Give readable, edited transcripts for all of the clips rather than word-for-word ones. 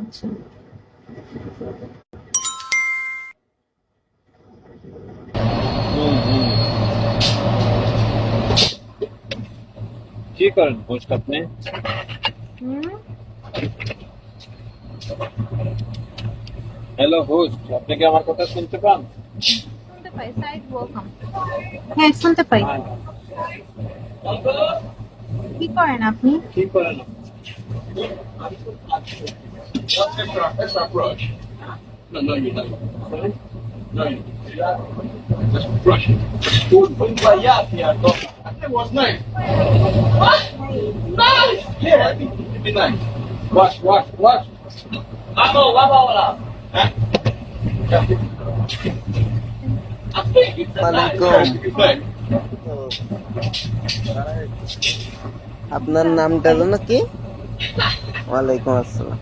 আচ্ছা। কি করেন পোস্ট আপনি? হ্যালো হোস্ট, আপনি কি আমার কথা শুনতে পান? শুনতে পাই, সাইড ওয়েলকাম। হ্যাঁ, শুনতে পাই। কি করেন আপনি? কি করেন? No, no, you're not. Sorry? No, just brush it. Don't yeah, that was nice. What? Nice! Yeah, I think it'd be nice. Wash. Vamos, hola. Huh? I think it's a nice. আপনার নামটা জানো কি? ওয়ালাইকুম আসসালাম।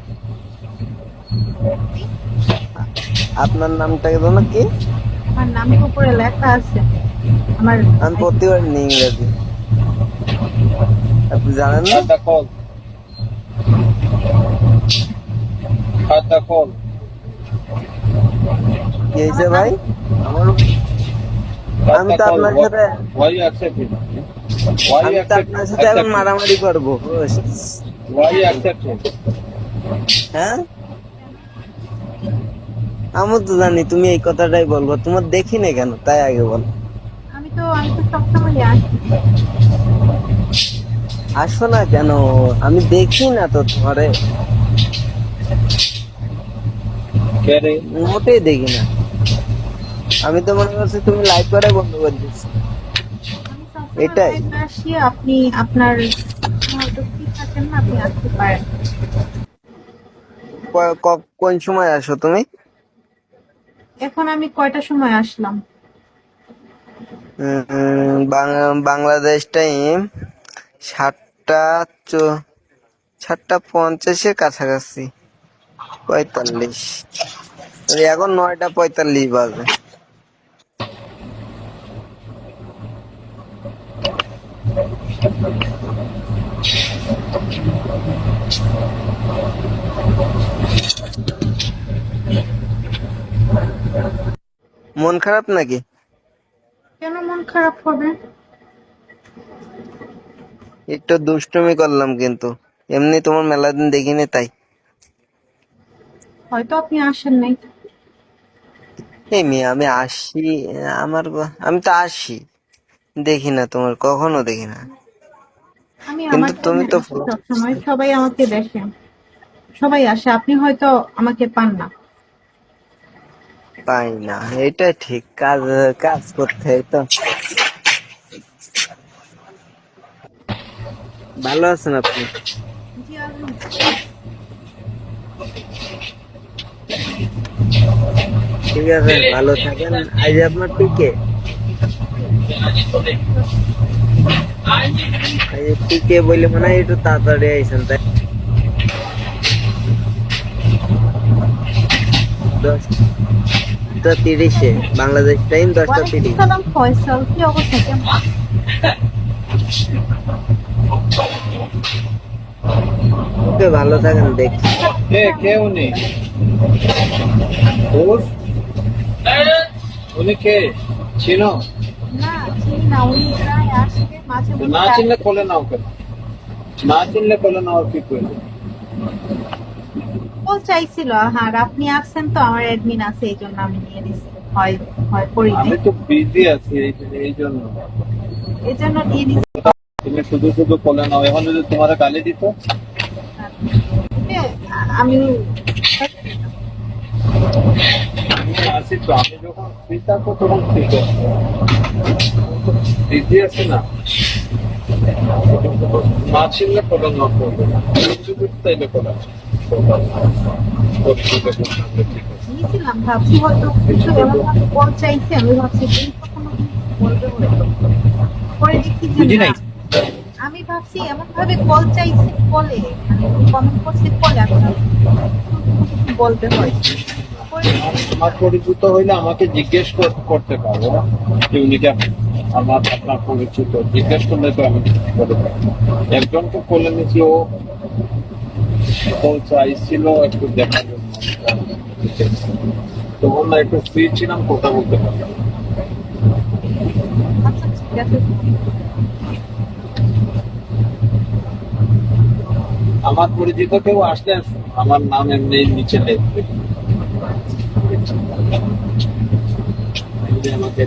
আপনার নামটা জানো কি? আমার নাম উপরে লেখা আছে। আমি প্রতিবার নিই ইংরেজি। আপনি জানেন না? খাতা কল। কি হয়েছে ভাই? আমি তো আপনার সাথে এখন মারামারি করবো। হ্যাঁ, আমি তো জানি তুমি এই কথাটাই বলবো। তোমার দেখি না কেন, তাই আগে বল। আমি তো সবসময় আসি। আসো না কেন? আমি দেখি না তো তোমারে, মোটেই দেখি না। আমি তো মনে করছি তুমি লাইভ করে বন্ধ করে দিচ্ছ। এটাই আসি, আপনি আপনার হয়তো ফ্রি থাকেন না, আপনি আসতে পারেন। কোন সময় আসো তুমি? এখন আমি কয়টার সময় আসলাম? বাংলাদেশ টাইম 7:50 কাছাকাছি, 45। এখন 9:45 বাজে। মন খারাপ নাকি? কেন মন খারাপ হবে? একটু দুষ্টুমি করলাম, কিন্তু এমনি তোমার মেলা দিন দেখিনি তাই। হয়তো আপনি আসেন নাই। এই মেয়ে, আমি আসি, আমি তো আসি, দেখি না তোমার, কখনো দেখি না। কিন্তু তুমি তো সবসময় সবাই আমাকে দেখে, সবাই আসে, আপনি হয়তো আমাকে পান না। পাই না, এটা ঠিক। কাজ করতে তো। ভালো আছেন আপনি? ঠিক আছে, ভালো থাকেন। আজ আপনার টিকে বলে মনে হয় একটু তাড়াতাড়ি আইসেন, তাই? 10:30 বাংলাদেশ টাইম, 10:30। ফয়সাল, কি অবস্থা, কেমন? ওকে, ভালো থাকেন। দেখি কে উনি? উনি কে? চিনো? না, চিনি না। উনি প্রায় আসে, মাঝে মধ্যে। না চিনলে কোলে নাও কেন? না চিনলে কোলে নাও কি করে? কল চাইছিল, আর আপনি আসছেন তো, আমার অ্যাডমিন আছে, এই জন্য আমি নিয়ে নিছি। হয় করি আমি তো বিজি আছি এই জন্য নিয়ে নিছি। তুমি শুধু কোলে নাও। এখন যদি তোমার গালি দিত, আমি আসি তো। আমি যখন ফ্রি থাকবো তখন ঠিক আছে, বিজি আছে না। না চিনলে কোলে নাও করবে না, শুধু তাইলে কোলে নিয়েছিলাম, ভাবছি হয়তো কিছু এমন ভাবে কল চাইছে, আমি ভাবছি কোনো বলবে হয়তো। পরে দেখি যে না, আমি ভাবছি এমন ভাবে কল চাইছে, কলে মানে কমেন্ট করছে, কলে আমি বলবে হয়। আমার পরিচিত হইলে আমাকে জিজ্ঞেস করতে পারবো যে উনি কি আপনার পরিচিত। জিজ্ঞেস করলে তো আমি বলে পারবো। একজনকে কোলে নিয়েছি, ও বলছে আইছিল একটু দেখার জন্য তো বললাম একটু ফ্রি ছিলাম কথা বলতে পারলাম আচ্ছা ঠিক আছে। আমার পরিচিত কেউ আসলে আমার নাম এমনি নিচে লিখবে আমাকে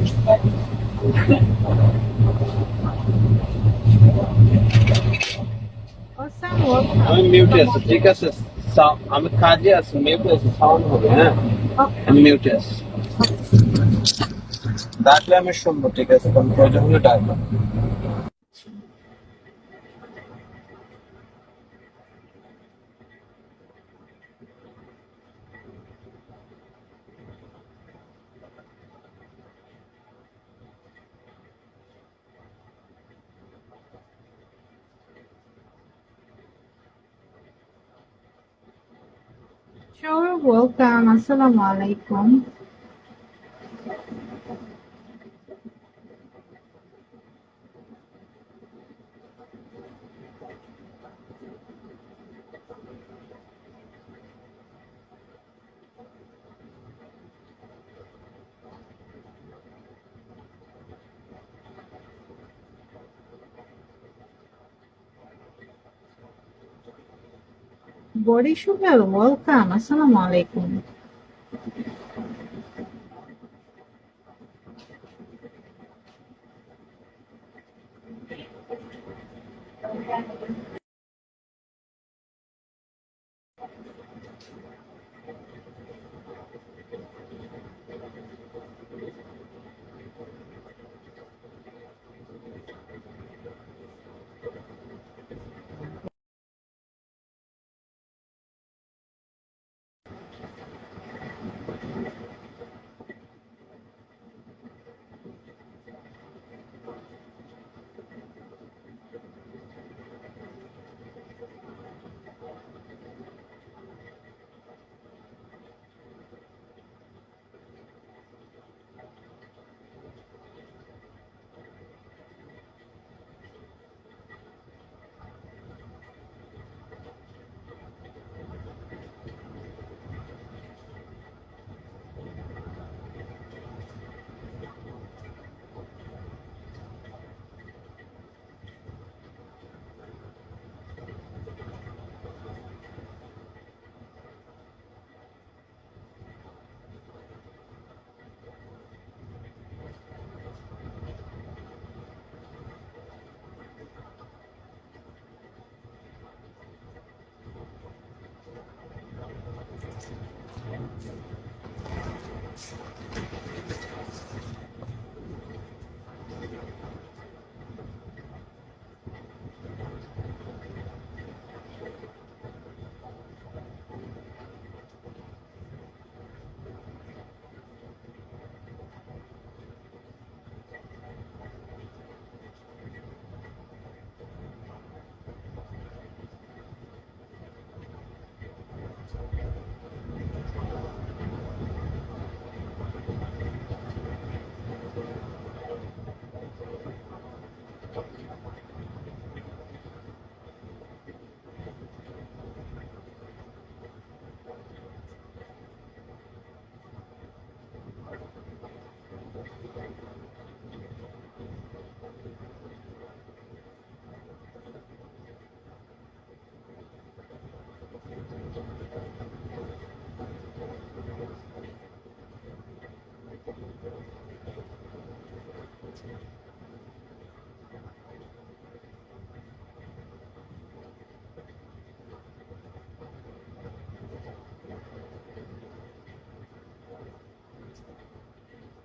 Awesome, welcome. আমি মিউটে আছি ঠিক আছে আমি কাজে আছি মিউটে আছি সাউন্ড হবে হ্যাঁ Okay. আমি মিউটে আছি ডাকলে আমি শুনবো ঠিক আছে তখন প্রয়োজন হলে ডাকবো Sure, welcome. Assalamu alaikum. Body Sugar, welcome. Assalamu alaikum.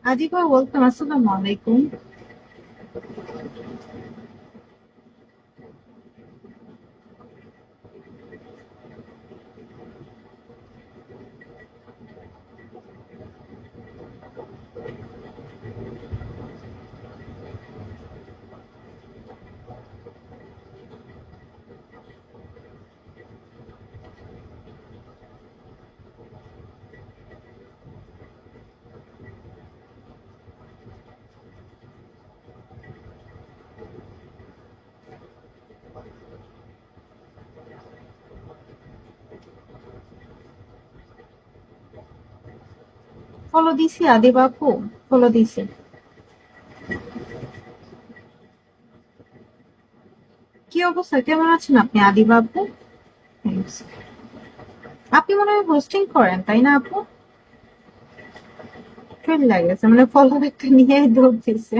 Adiba, welcome. Assalamu alaikum. Follow দিছি আদি বাপু, ফলো দিছি। কি অবস্থা, কেমন আছেন আপনি আদি বাপু? Thanks. আপনি মনে হয় হোস্টিং করেন তাই না আপু? ফেল লাগেছে মানে ফলো একটা নিয়ে দৌড় দিচ্ছে।